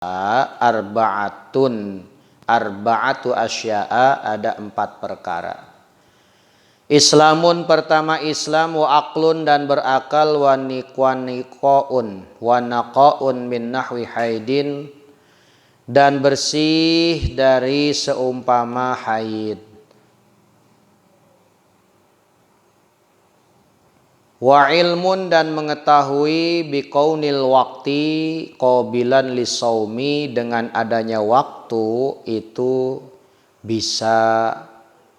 arba'atu asya'a, ada 4 perkara. Islamun, pertama Islam, wa aqlun dan berakal, wa naqaun min nahwi haidin dan bersih dari seumpama haid. Wa ilmun dan mengetahui biqaunil waqti qabilan lisaumi, dengan adanya waktu itu bisa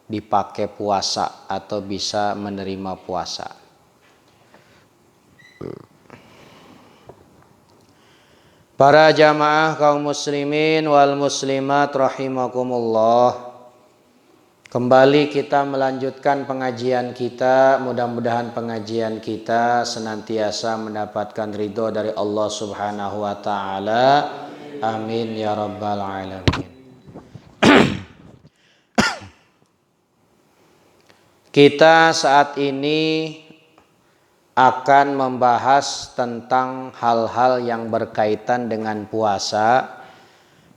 dipakai puasa atau bisa menerima puasa. Para jamaah kaum muslimin wal muslimat rahimakumullah, kembali kita melanjutkan pengajian kita. Mudah-mudahan pengajian kita senantiasa mendapatkan ridho dari Allah Subhanahu wa taala. Amin ya rabbal alamin. Kita saat ini akan membahas tentang hal-hal yang berkaitan dengan puasa,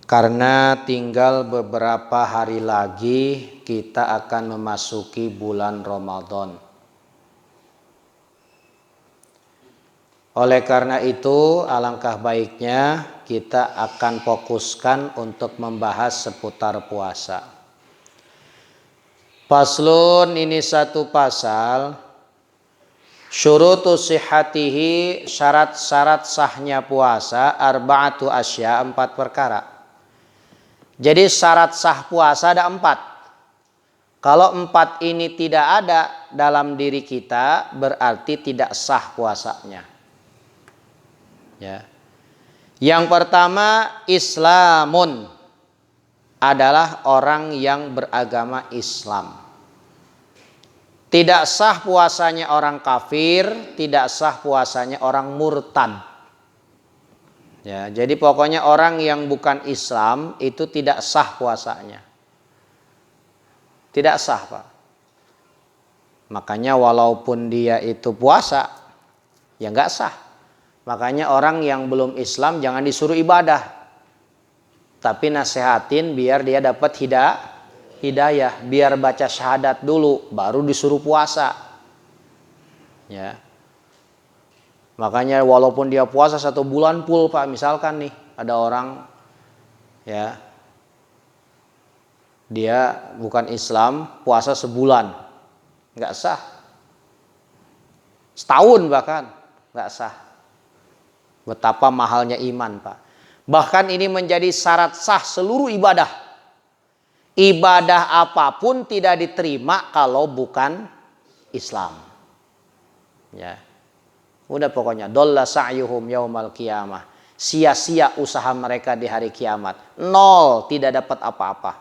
karena tinggal beberapa hari lagi kita akan memasuki bulan Ramadan. Oleh karena itu, alangkah baiknya kita akan fokuskan untuk membahas seputar puasa. Faslun, ini satu pasal. Syurutu sihatihi, syarat-syarat sahnya puasa, arba'atu asya, 4 perkara. Jadi syarat sah puasa ada 4. Kalau 4 ini tidak ada dalam diri kita, berarti tidak sah puasanya. Ya. Yang pertama, Islamun, adalah orang yang beragama Islam. Tidak sah puasanya orang kafir, tidak sah puasanya orang murtad. Ya, jadi pokoknya orang yang bukan Islam itu tidak sah puasanya. Tidak sah, Pak. Makanya walaupun dia itu puasa, ya nggak sah. Makanya orang yang belum Islam jangan disuruh ibadah, tapi nasehatin biar dia dapat hidayah, biar baca syahadat dulu baru disuruh puasa. Ya. Makanya walaupun dia puasa 1 bulan full, Pak, misalkan nih ada orang ya, dia bukan Islam, puasa sebulan, nggak sah. Setahun bahkan nggak sah. Betapa mahalnya iman, Pak. Bahkan ini menjadi syarat sah seluruh ibadah. Ibadah apapun tidak diterima kalau bukan Islam. Ya. Udah pokoknya dolla sa'yuhum yaumal qiyamah. Sia-sia usaha mereka di hari kiamat. 0, tidak dapat apa-apa.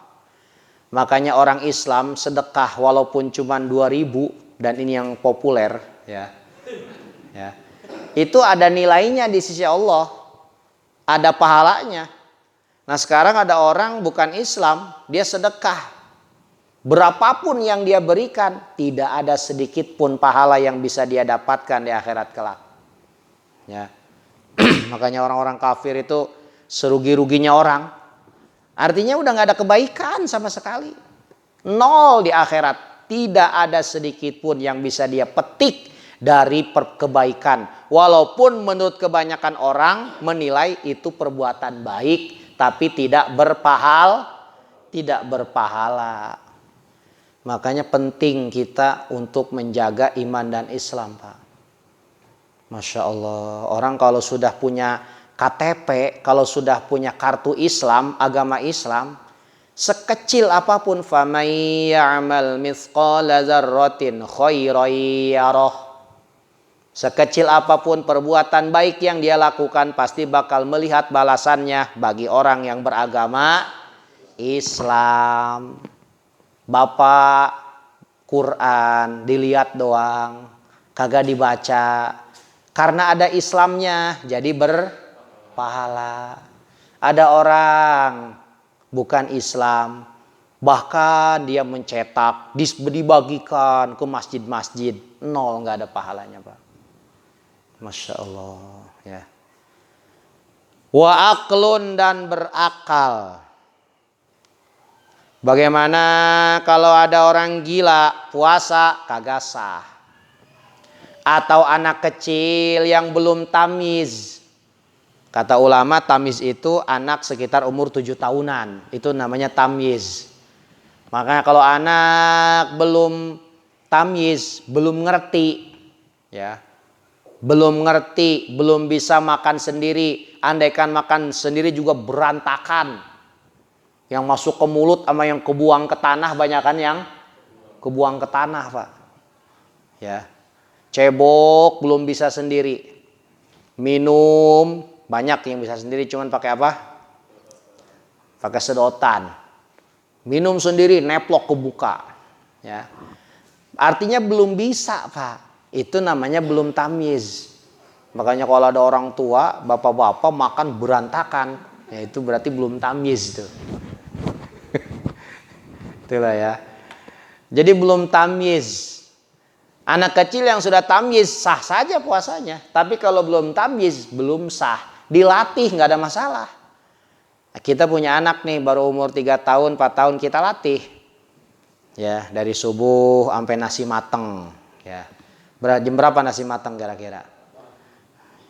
Makanya orang Islam sedekah walaupun cuma 2.000, dan ini yang populer ya. Ya. Itu ada nilainya di sisi Allah. Ada pahalanya. Nah, sekarang ada orang bukan Islam, dia sedekah. Berapapun yang dia berikan, tidak ada sedikit pun pahala yang bisa dia dapatkan di akhirat kelak. Ya. Makanya orang-orang kafir itu serugi-ruginya orang. Artinya udah nggak ada kebaikan sama sekali. 0 di akhirat. Tidak ada sedikit pun yang bisa dia petik dari kebaikan. Walaupun menurut kebanyakan orang menilai itu perbuatan baik, tapi tidak berpahala. Makanya penting kita untuk menjaga iman dan Islam, Pak. Masya Allah. Orang kalau sudah punya KTP, kalau sudah punya kartu Islam, agama Islam, sekecil apapun, famay ya'mal mithqala dzarratin khairan yarah. Sekecil apapun perbuatan baik yang dia lakukan, pasti bakal melihat balasannya bagi orang yang beragama Islam. Bapak Quran dilihat doang, kagak dibaca. Karena ada Islamnya, jadi berpahala. Ada orang bukan Islam, bahkan dia mencetak, dibagikan ke masjid-masjid, 0, nggak ada pahalanya, Pak. Masya Allah ya. Wa aqlun dan berakal. Bagaimana kalau ada orang gila puasa kagak sah? Atau anak kecil yang belum tamyiz. Kata ulama tamyiz itu anak sekitar umur 7 tahunan. Itu namanya tamyiz. Makanya kalau anak belum tamyiz, belum ngerti, ya, belum ngerti, belum bisa makan sendiri, andaikan makan sendiri juga berantakan. Yang masuk ke mulut sama yang kebuang ke tanah, banyakan yang kebuang ke tanah, Pak. Ya. Cebok belum bisa sendiri. Minum banyak yang bisa sendiri, cuman pakai apa? Pakai sedotan. Minum sendiri neplok kebuka. Ya. Artinya belum bisa, Pak. Itu namanya belum tamyiz. Makanya kalau ada orang tua, bapak-bapak makan berantakan, ya itu berarti belum tamyiz itu. Itulah ya. Jadi belum tamyiz. Anak kecil yang sudah tamyiz sah saja puasanya. Tapi kalau belum tamyiz belum sah. Dilatih nggak ada masalah. Kita punya anak nih baru umur 3 tahun, 4 tahun kita latih. Ya, dari subuh sampai nasi mateng. Ya. Jam berapa nasi mateng kira-kira?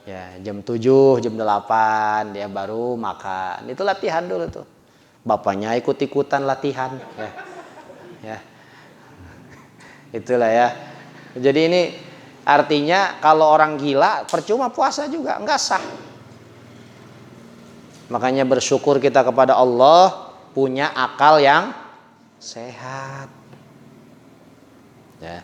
Ya, jam 7, jam 8 dia baru makan. Itu latihan dulu tuh. Bapaknya ikut-ikutan latihan. Ya. Ya. Itulah ya. Jadi ini artinya kalau orang gila percuma puasa juga, enggak sah. Makanya bersyukur kita kepada Allah punya akal yang sehat. Ya.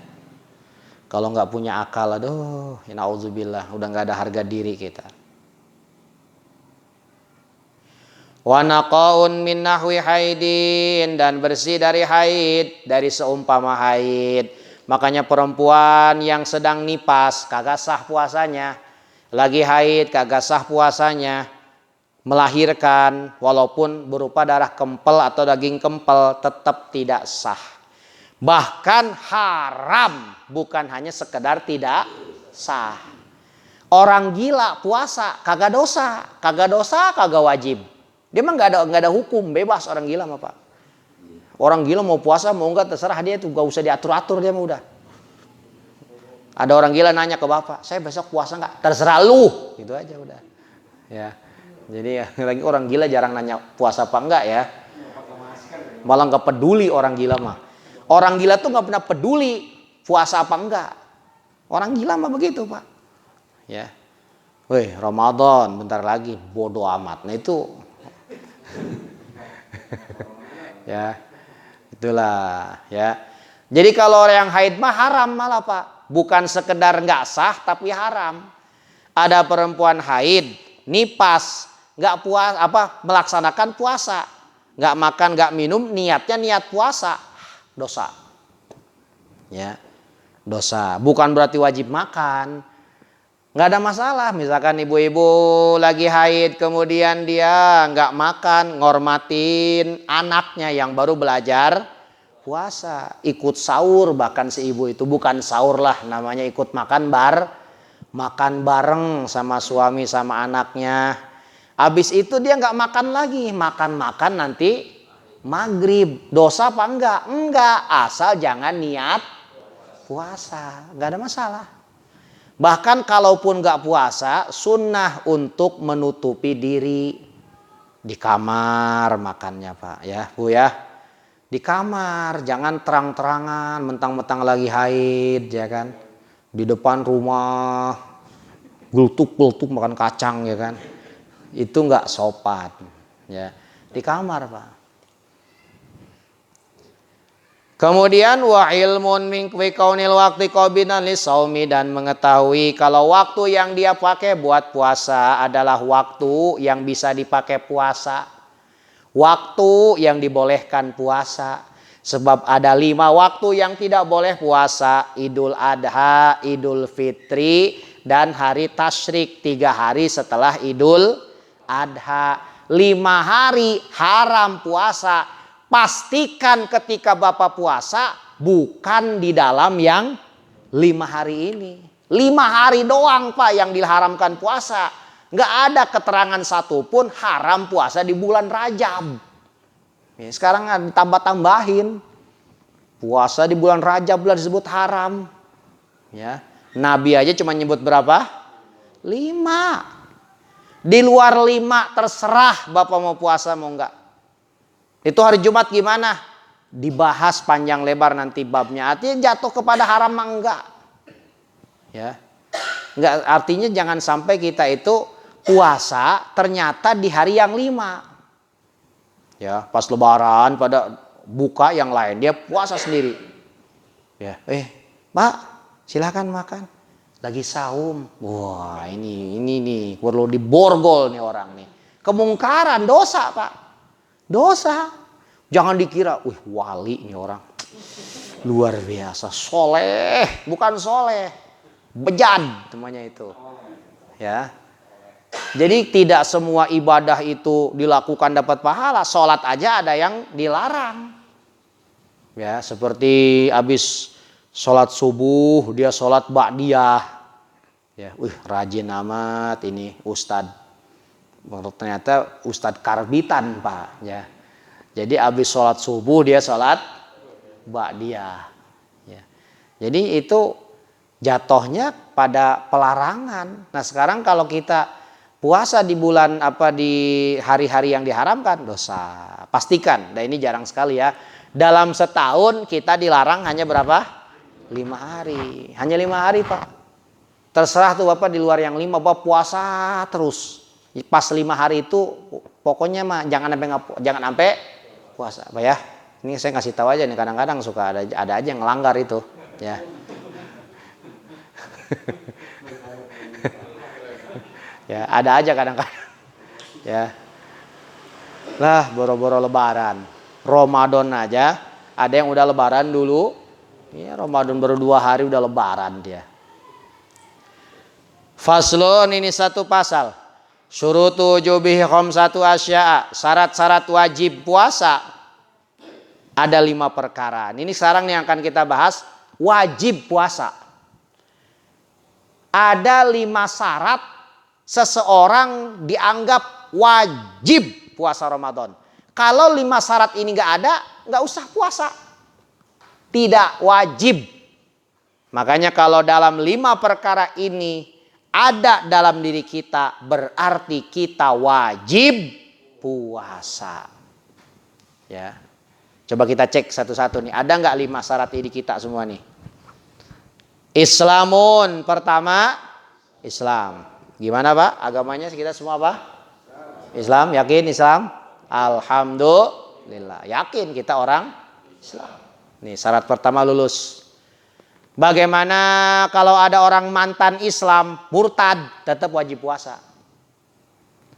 Kalau nggak punya akal, aduh, na'udzubillah, udah nggak ada harga diri kita. Wa naqaun min nahwi haidin, dan bersih dari haid, dari seumpama haid. Makanya perempuan yang sedang nipas kagak sah puasanya. Lagi haid kagak sah puasanya. Melahirkan walaupun berupa darah kempel atau daging kempel tetap tidak sah. Bahkan haram, bukan hanya sekedar tidak sah. Orang gila puasa kagak dosa, kagak wajib. Dia mah nggak ada hukum, bebas orang gila mah, Pak. Orang gila mau puasa mau enggak terserah dia tuh, gak usah diatur-atur dia mah udah. Ada orang gila nanya ke bapak, saya besok puasa nggak? Terserah lu, gitu aja udah. Ya, jadi ya, lagi orang gila jarang nanya puasa apa enggak ya. Malah nggak peduli orang gila mah. Orang gila tuh nggak pernah peduli puasa apa enggak. Orang gila mah begitu, Pak. Ya, weh Ramadan bentar lagi, bodoh amat. Nah itu, ya. Itulah ya. Jadi kalau orang yang haid mah haram malah, Pak. Bukan sekedar nggak sah tapi haram. Ada perempuan haid, nipas, nggak melaksanakan puasa, nggak makan, nggak minum, niatnya niat puasa, dosa. Ya, dosa. Bukan berarti wajib makan. Nggak ada masalah. Misalkan ibu-ibu lagi haid kemudian dia nggak makan, ngormatin anaknya yang baru belajar puasa, ikut sahur, bahkan si ibu itu bukan sahur lah, namanya ikut makan bareng sama suami sama anaknya. Habis itu dia nggak makan lagi, makan nanti maghrib. Dosa apa enggak? Enggak, asal jangan niat puasa, nggak ada masalah. Bahkan kalaupun nggak puasa, sunnah untuk menutupi diri di kamar makannya, Pak, ya Bu ya. Di kamar, jangan terang-terangan, mentang-mentang lagi haid, ya kan. Di depan rumah, gultuk-gultuk makan kacang, ya kan. Itu nggak sopan, ya. Di kamar, Pak. Kemudian wa ilmun min kaunil waqti qabilan lisaumi, dan mengetahui kalau waktu yang dia pakai buat puasa adalah waktu yang bisa dipakai puasa. Waktu yang dibolehkan puasa. Sebab ada 5 waktu yang tidak boleh puasa. Idul Adha, Idul Fitri, dan hari Tasyrik, 3 hari setelah Idul Adha. 5 hari haram puasa. Pastikan ketika Bapak puasa bukan di dalam yang 5 hari ini. 5 hari doang, Pak, yang diharamkan puasa. Nggak ada keterangan satupun haram puasa di bulan Rajab. Ya, sekarang ditambah-tambahin. Puasa di bulan Rajab lah disebut haram. Ya, Nabi aja cuma nyebut berapa? 5. Di luar 5 terserah Bapak mau puasa mau enggak. Itu hari Jumat gimana? Dibahas panjang lebar nanti babnya. Artinya jatuh kepada haram mah enggak. Ya. Enggak, artinya jangan sampai kita itu puasa ternyata di hari yang 5. Ya, pas lebaran pada buka yang lain dia puasa sendiri. Ya, Pak, silakan makan. Lagi saum. Wah, ini nih perlu diborgol nih orang nih. Kemungkaran, dosa, Pak. Dosa. Jangan dikira, wali nih orang. Luar biasa, soleh, bukan soleh. Bejat namanya itu. Ya. Jadi tidak semua ibadah itu dilakukan dapat pahala. Salat aja ada yang dilarang. Ya, seperti habis sholat subuh dia sholat ba'diyah, ya, rajin amat ini Ustadz. Ternyata Ustadz karbitan Pak, ya. Jadi habis sholat subuh dia sholat ba'diyah, ya. Jadi itu jatuhnya pada pelarangan. Nah sekarang kalau kita puasa di bulan di hari-hari yang diharamkan, dosa. Pastikan, dan ini jarang sekali ya. Dalam setahun kita dilarang hanya berapa? 5 hari. Hanya 5 hari Pak. Terserah tuh Bapak di luar yang 5 Bapak puasa terus. Pas 5 hari itu pokoknya mah jangan sampai puasa Pak ya. Ini saya ngasih tahu aja nih, kadang-kadang suka ada aja yang ngelanggar itu ya. Ya, ada aja kadang-kadang. Ya. Lah boro-boro lebaran. Ramadan aja ada yang udah lebaran dulu. Ya, Ramadan baru 2 hari udah lebaran dia. Faslun, ini satu pasal. Syurutu wujubihi khamsatu asya'a. Syarat-syarat wajib puasa ada 5 perkara. Ini sekarang yang akan kita bahas wajib puasa. Ada 5 syarat seseorang dianggap wajib puasa Ramadan. Kalau 5 syarat ini nggak ada, nggak usah puasa. Tidak wajib. Makanya kalau dalam 5 perkara ini ada dalam diri kita, berarti kita wajib puasa. Ya. Coba kita cek satu-satu nih. Ada nggak 5 syarat diri kita semua nih? Islamun, pertama Islam. Gimana Pak? Agamanya kita semua apa? Islam. Yakin Islam? Alhamdulillah. Yakin kita orang Islam. Nih syarat pertama lulus. Bagaimana kalau ada orang mantan Islam, murtad, tetap wajib puasa.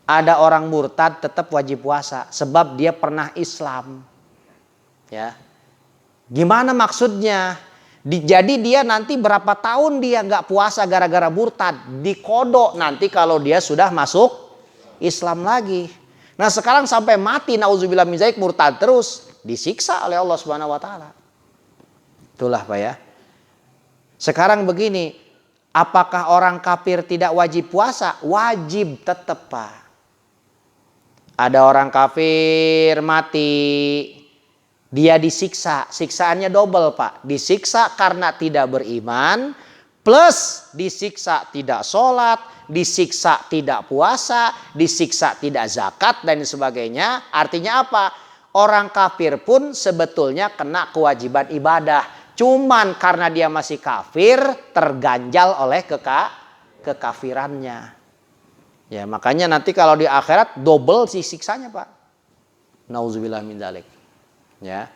Ada orang murtad tetap wajib puasa sebab dia pernah Islam. Ya. Gimana maksudnya? Jadi dia nanti berapa tahun dia nggak puasa gara-gara murtad, dikodok nanti kalau dia sudah masuk Islam lagi. Nah sekarang sampai mati nauzubillah min dzalik murtad terus, disiksa oleh Allah Subhanahu wa taala. Itulah Pak ya. Sekarang begini, apakah orang kafir tidak wajib puasa? Wajib tetap Pak. Ada orang kafir mati, dia disiksa, siksaannya double Pak. Disiksa karena tidak beriman, plus disiksa tidak sholat, disiksa tidak puasa, disiksa tidak zakat dan sebagainya. Artinya apa? Orang kafir pun sebetulnya kena kewajiban ibadah. Cuman karena dia masih kafir, terganjal oleh kekafirannya. Ya makanya nanti kalau di akhirat double sih siksanya Pak. Nauzubillah min dzalik. Ya.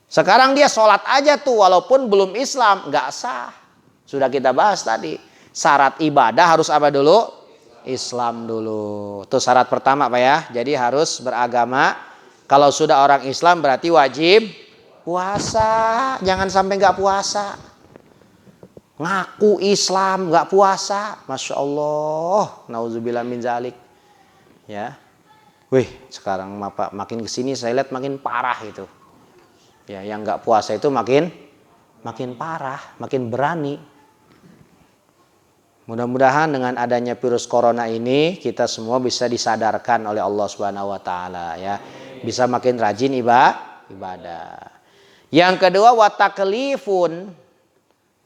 Sekarang dia sholat aja tuh walaupun belum Islam, nggak sah. Sudah kita bahas tadi. Syarat ibadah harus apa dulu? Islam dulu. Itu syarat pertama Pak ya. Jadi harus beragama. Kalau sudah orang Islam berarti wajib puasa. Jangan sampai nggak puasa. Ngaku Islam nggak puasa. Masya Allah. Nauzubillah min dzalik. Ya. Wih, sekarang makin kesini saya lihat makin parah itu. Ya, yang nggak puasa itu makin parah, makin berani. Mudah-mudahan dengan adanya virus corona ini kita semua bisa disadarkan oleh Allah Subhanahu wa taala ya. Bisa makin rajin ibadah. Yang kedua wa taklifun.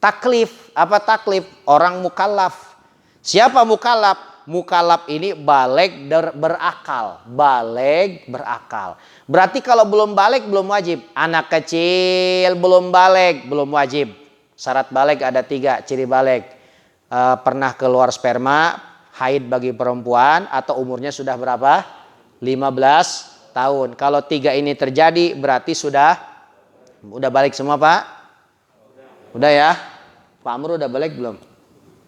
Taklif, apa taklif? Orang mukallaf. Siapa mukallaf? Mukallaf ini baligh berakal, baligh berakal. Berarti kalau belum baligh belum wajib. Anak kecil belum baligh belum wajib. Syarat baligh ada 3 ciri baligh. Pernah keluar sperma, haid bagi perempuan, atau umurnya sudah berapa? 15 tahun. Kalau 3 ini terjadi berarti udah balik semua Pak? Udah ya? Pak Amr udah balik belum?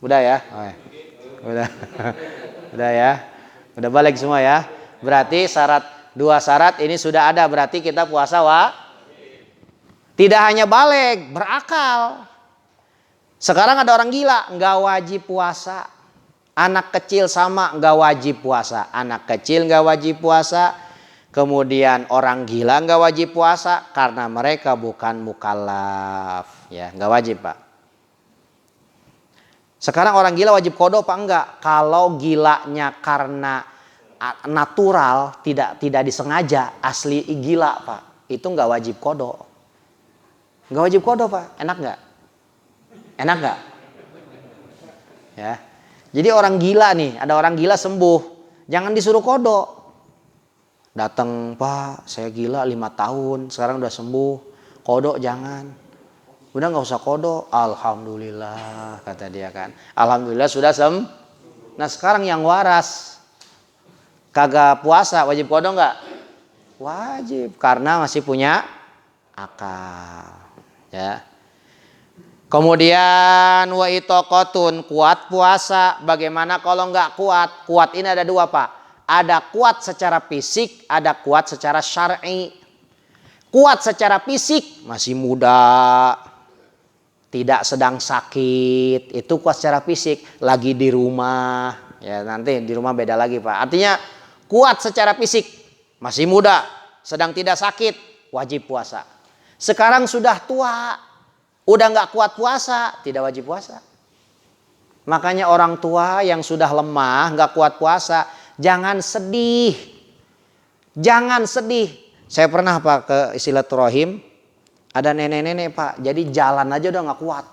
Udah ya? Oh, ya. Udah. Udah ya? Udah balik semua ya? Berarti 2 syarat ini sudah ada, berarti kita puasa tidak hanya balik, berakal. Sekarang ada orang gila, nggak wajib puasa. Anak kecil sama nggak wajib puasa. Anak kecil nggak wajib puasa. Kemudian orang gila nggak wajib puasa karena mereka bukan mukallaf. Ya, nggak wajib Pak. Sekarang orang gila wajib qada apa enggak? Kalau gilanya karena natural, tidak disengaja, asli gila Pak, itu nggak wajib qada. Nggak wajib qada Pak. Enak nggak? Enak gak? Ya. Jadi orang gila nih, ada orang gila sembuh, jangan disuruh qada. Datang, Pak, saya gila 5 tahun, sekarang udah sembuh, qada jangan. Udah nggak usah qada, alhamdulillah kata dia kan. Alhamdulillah sudah sembuh. Nah sekarang yang waras, kagak puasa, wajib qada nggak? Wajib, karena masih punya akal. Ya. Kemudian wa itaqatun, kuat puasa. Bagaimana kalau nggak kuat? Kuat ini ada 2 Pak. Ada kuat secara fisik, ada kuat secara syar'i. Kuat secara fisik, masih muda, tidak sedang sakit, itu kuat secara fisik. Lagi di rumah, ya nanti di rumah beda lagi Pak. Artinya kuat secara fisik, masih muda, sedang tidak sakit, wajib puasa. Sekarang sudah tua, udah nggak kuat puasa, tidak wajib puasa. Makanya orang tua yang sudah lemah, nggak kuat puasa, jangan sedih. Jangan sedih. Saya pernah Pak ke silaturahim, ada nenek-nenek Pak, jadi jalan aja udah nggak kuat.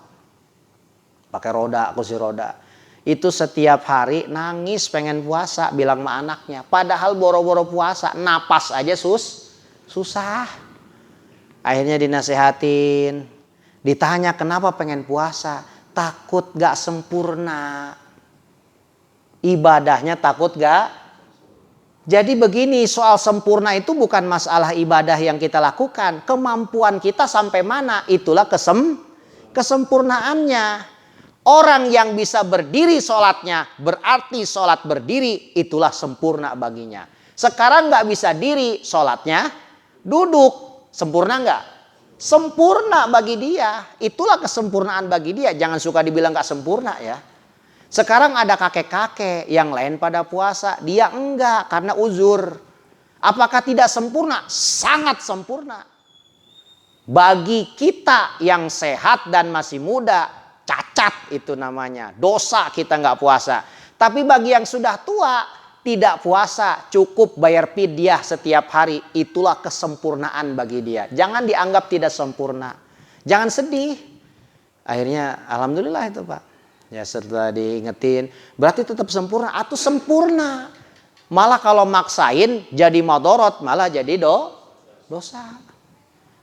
Pakai roda, kursi roda. Itu setiap hari nangis pengen puasa, bilang sama anaknya. Padahal boro-boro puasa, napas aja susah. Akhirnya dinasehatin. Ditanya kenapa pengen puasa, takut gak sempurna. Ibadahnya takut gak. Jadi begini, soal sempurna itu bukan masalah ibadah yang kita lakukan. Kemampuan kita sampai mana, itulah kesempurnaannya. Orang yang bisa berdiri sholatnya, berarti sholat berdiri, itulah sempurna baginya. Sekarang gak bisa diri, sholatnya duduk, sempurna gak? Sempurna bagi dia. Itulah kesempurnaan bagi dia. Jangan suka dibilang gak sempurna ya. Sekarang ada kakek-kakek yang lain pada puasa. Dia enggak karena uzur. Apakah tidak sempurna? Sangat sempurna. Bagi kita yang sehat dan masih muda, cacat itu namanya. Dosa kita gak puasa. Tapi bagi yang sudah tua, tidak puasa, cukup bayar fidyah setiap hari. Itulah kesempurnaan bagi dia. Jangan dianggap tidak sempurna. Jangan sedih. Akhirnya alhamdulillah itu Pak. Ya setelah diingetin, berarti tetap sempurna atau sempurna. Malah kalau maksain jadi madorot, malah jadi dosa.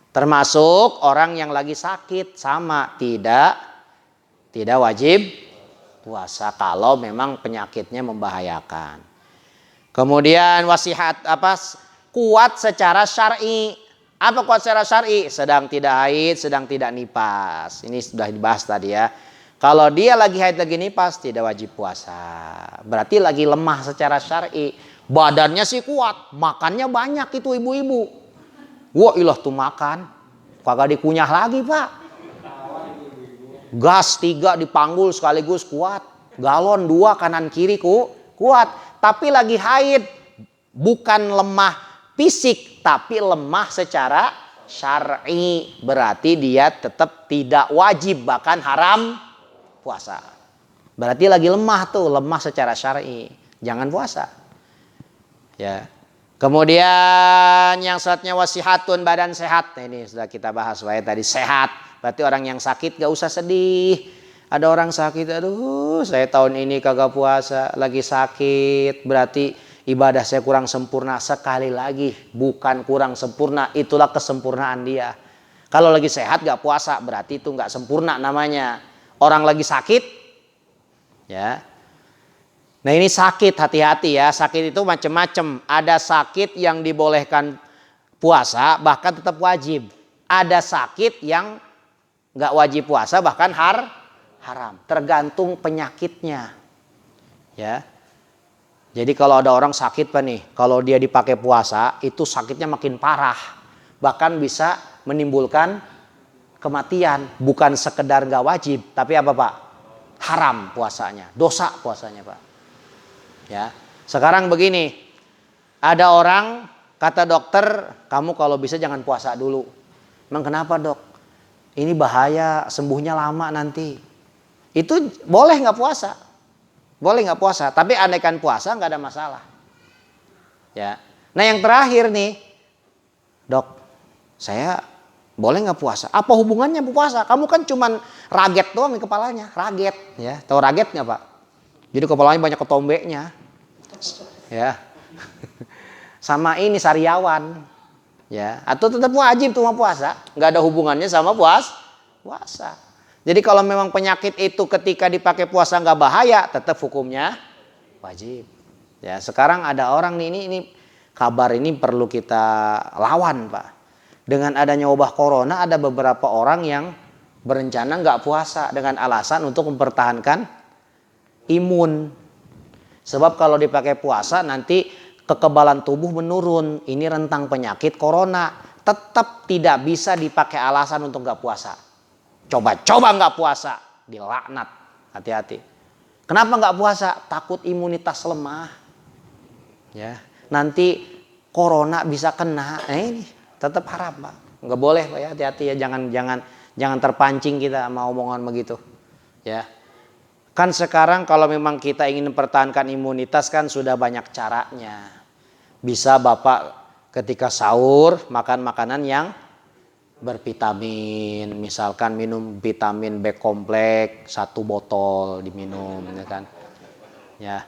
Termasuk orang yang lagi sakit sama tidak wajib puasa kalau memang penyakitnya membahayakan. Kemudian wasihat kuat secara syar'i. Apa kuat secara syar'i? Sedang tidak haid, sedang tidak nipas. Ini sudah dibahas tadi ya. Kalau dia lagi haid lagi nipas tidak wajib puasa. Berarti lagi lemah secara syar'i. Badannya sih kuat, makannya banyak itu ibu-ibu. Wah ilah tuh makan, kagak dikunyah lagi Pak. Gas 3 dipanggul sekaligus kuat. Galon 2 kanan kiri kuat. Tapi lagi haid, bukan lemah fisik, tapi lemah secara syar'i. Berarti dia tetap tidak wajib, bahkan haram puasa. Berarti lagi lemah tuh, lemah secara syar'i. Jangan puasa. Ya. Kemudian yang selanjutnya wasihatun, badan sehat. Nah, ini sudah kita bahas tadi, sehat. Berarti orang yang sakit gak usah sedih. Ada orang sakit, aduh saya tahun ini kagak puasa, lagi sakit. Berarti ibadah saya kurang sempurna. Sekali lagi, bukan kurang sempurna, itulah kesempurnaan dia. Kalau lagi sehat gak puasa, berarti itu gak sempurna namanya. Orang lagi sakit, ya. Nah ini sakit, hati-hati ya. Sakit itu macam-macam. Ada sakit yang dibolehkan puasa, bahkan tetap wajib. Ada sakit yang gak wajib puasa, bahkan haram. Tergantung penyakitnya. Ya. Jadi kalau ada orang sakit Pak nih, kalau dia dipakai puasa, itu sakitnya makin parah. Bahkan bisa menimbulkan kematian. Bukan sekedar gak wajib, tapi apa Pak? Haram puasanya, dosa puasanya Pak. Ya, sekarang begini, ada orang kata dokter, kamu kalau bisa jangan puasa dulu. Emang kenapa dok? Ini bahaya, sembuhnya lama nanti. Itu boleh nggak puasa? Boleh nggak puasa? Tapi andaikan puasa nggak ada masalah. Ya, nah yang terakhir nih, dok, saya boleh nggak puasa? Apa hubungannya puasa? Kamu kan cuman raget doang di kepalanya, raget, ya. Tahu raget nggak Pak? Jadi kepalanya banyak ketombeknya, ya. Sama ini sariawan, ya. Atau tetap wajib tuh mau puasa, nggak ada hubungannya sama puasa. Jadi kalau memang penyakit itu ketika dipakai puasa nggak bahaya, tetap hukumnya wajib. Ya. Sekarang ada orang nih, ini kabar ini perlu kita lawan Pak. Dengan adanya wabah corona, ada beberapa orang yang berencana nggak puasa dengan alasan untuk mempertahankan imun. Sebab kalau dipakai puasa nanti kekebalan tubuh menurun. Ini rentang penyakit corona. Tetap tidak bisa dipakai alasan untuk nggak puasa. Coba-coba nggak puasa, dilaknat. Hati-hati. Kenapa nggak puasa? Takut imunitas lemah. Ya, nanti corona bisa kena. Ini tetap haram Pak. Nggak boleh Pak ya, hati-hati ya. Jangan terpancing kita sama omongan begitu. Ya. Kan sekarang kalau memang kita ingin mempertahankan imunitas kan sudah banyak caranya. Bisa Bapak ketika sahur makan makanan yang bervitamin. Misalkan minum vitamin B kompleks 1 botol diminum, ya kan. Ya.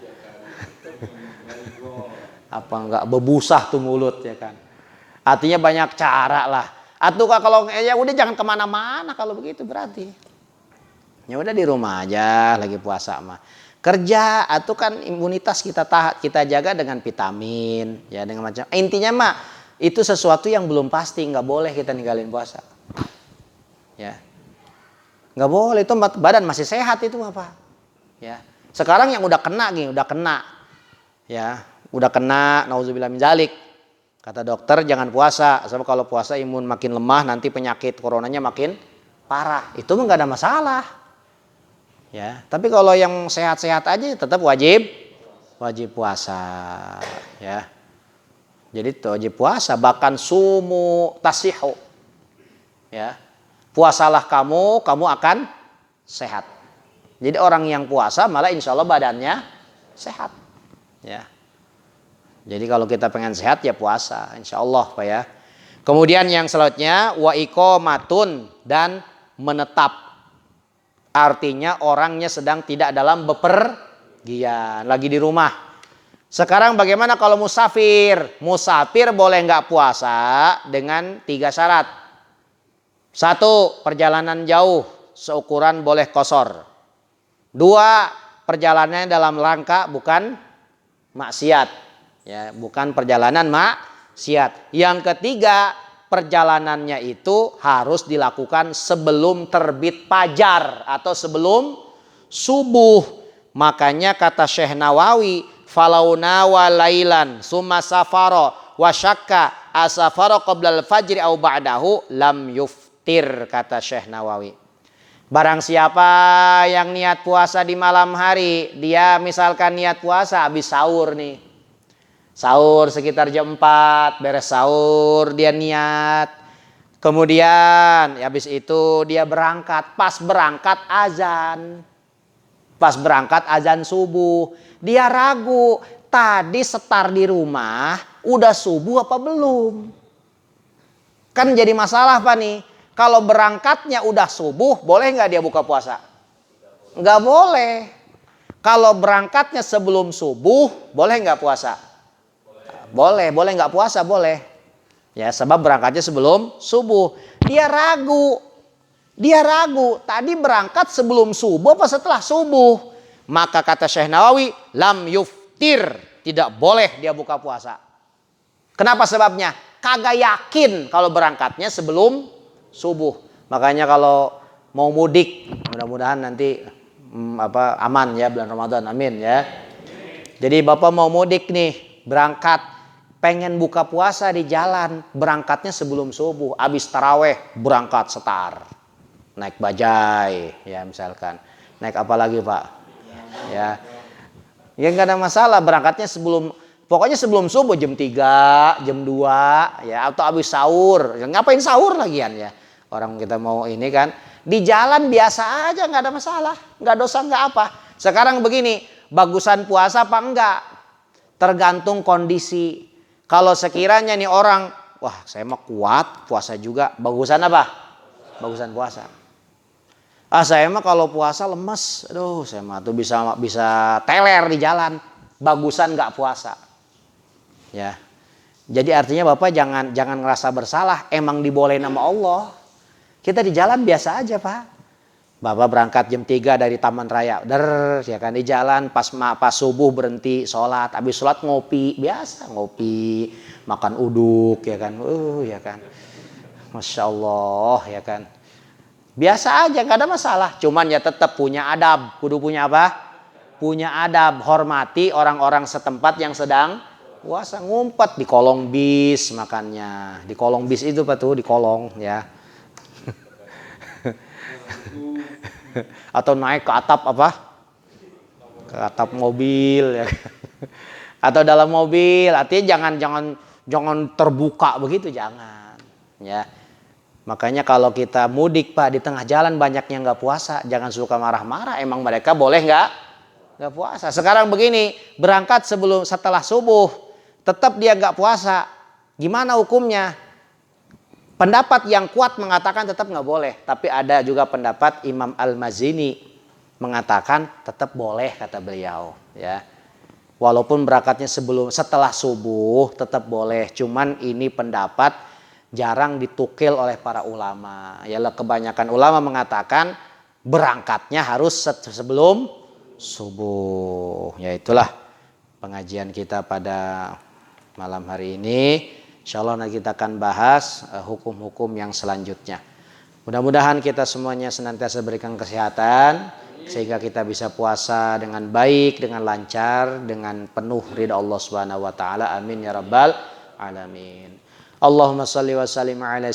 Apa enggak bebusah tuh mulut, ya kan. Artinya banyak cara lah. Atau kalau ya udah jangan kemana-mana kalau begitu berarti. Ya udah di rumah aja lagi puasa mah. Kerja atau kan imunitas kita jaga dengan vitamin, ya dengan macam. Intinya mah itu sesuatu yang belum pasti, nggak boleh kita ninggalin puasa. Ya. Nggak boleh, itu badan masih sehat itu apa? Ya. Sekarang yang udah kena gini, Ya, udah kena nauzubillah min dzalik. Kata dokter jangan puasa, sebab kalau puasa imun makin lemah, nanti penyakit coronanya makin parah. Itu mah nggak ada masalah. Ya, tapi kalau yang sehat-sehat aja tetap wajib puasa, ya. Jadi wajib puasa, bahkan sumu tasihu. Ya. Puasalah kamu akan sehat. Jadi orang yang puasa malah insya Allah badannya sehat. Ya. Jadi kalau kita pengen sehat ya puasa, insya Allah Pak ya. Kemudian yang selanjutnya wa iqamatun, dan menetap. Artinya orangnya sedang tidak dalam bepergian, lagi di rumah. Sekarang bagaimana kalau musafir? Musafir boleh nggak puasa dengan 3 syarat. 1, perjalanan jauh seukuran boleh qashar. 2, perjalanannya dalam rangka bukan maksiat, ya, bukan perjalanan maksiat. Yang ketiga, perjalanannya itu harus dilakukan sebelum terbit fajar atau sebelum subuh. Makanya kata Syekh Nawawi, falau nawa lailan summa safara wa syakka asafara qoblal fajri au ba'dahu lam yuftir, kata Syekh Nawawi. Barang siapa yang niat puasa di malam hari, dia misalkan niat puasa habis sahur nih. Sahur sekitar jam 4, beres sahur dia niat. Kemudian habis itu dia berangkat, pas berangkat azan. Pas berangkat azan subuh. Dia ragu, tadi setar di rumah udah subuh apa belum? Kan jadi masalah Pak nih. Kalau berangkatnya udah subuh, boleh nggak dia buka puasa? Nggak boleh. Kalau berangkatnya sebelum subuh, boleh nggak puasa? Boleh nggak puasa? Boleh. Ya, sebab berangkatnya sebelum subuh. Dia ragu. Tadi berangkat sebelum subuh apa setelah subuh? Maka kata Syekh Nawawi, lam yuftir, tidak boleh dia buka puasa. Kenapa sebabnya? Kagak yakin kalau berangkatnya sebelum subuh. Makanya kalau mau mudik, mudah-mudahan nanti aman ya bulan Ramadan, amin ya. Jadi Bapak mau mudik nih, berangkat, pengen buka puasa di jalan, berangkatnya sebelum subuh, habis taraweh berangkat setar, naik bajai, ya misalkan, naik apa lagi Pak? Ya nggak ada masalah, berangkatnya pokoknya sebelum subuh, jam 3, jam 2 ya, atau habis sahur. Ngapain sahur lagian ya, orang kita mau ini kan di jalan biasa aja, nggak ada masalah, nggak dosa, nggak apa. Sekarang begini, bagusan puasa apa enggak tergantung kondisi. Kalau sekiranya nih orang, wah saya mah kuat puasa juga, bagusan apa? Bagusan puasa. Saya mah kalau puasa lemes, aduh saya mah tuh bisa teler di jalan, bagusan nggak puasa. Ya, jadi artinya Bapak jangan ngerasa bersalah, emang dibolehin sama Allah. Kita di jalan biasa aja Pak. Bapak berangkat jam 3 dari Taman Raya, ya kan, di jalan pas subuh berhenti sholat, habis sholat ngopi, biasa ngopi, makan uduk ya kan, ya kan, Masya Allah ya kan. Biasa aja, nggak ada masalah. Cuman ya tetap punya adab. Kudu punya apa? Punya adab. Hormati orang-orang setempat yang sedang puasa. Ngumpet di kolong bis makannya. Di kolong bis itu Pak tuh, di kolong ya. Atau naik ke atap apa? Ke atap mobil ya. Atau dalam mobil. Artinya jangan terbuka begitu, jangan. Ya. Makanya kalau kita mudik Pak, di tengah jalan banyak yang nggak puasa, jangan suka marah-marah. Emang mereka boleh nggak puasa? Sekarang begini, berangkat setelah subuh, tetap dia nggak puasa. Gimana hukumnya? Pendapat yang kuat mengatakan tetap nggak boleh. Tapi ada juga pendapat Imam Al-Mazini mengatakan tetap boleh, kata beliau. Ya, walaupun berangkatnya setelah subuh tetap boleh. Cuman ini pendapat jarang ditukil oleh para ulama. Yalah, kebanyakan ulama mengatakan berangkatnya harus sebelum subuh. Ya itulah pengajian kita pada malam hari ini. Insya Allah nanti kita akan bahas hukum-hukum yang selanjutnya. Mudah-mudahan kita semuanya senantiasa berikan kesehatan sehingga kita bisa puasa dengan baik, dengan lancar, dengan penuh ridha Allah Subhanahu wa taala. Amin ya rabbal alamin. Allahumma shalli wa sallim ala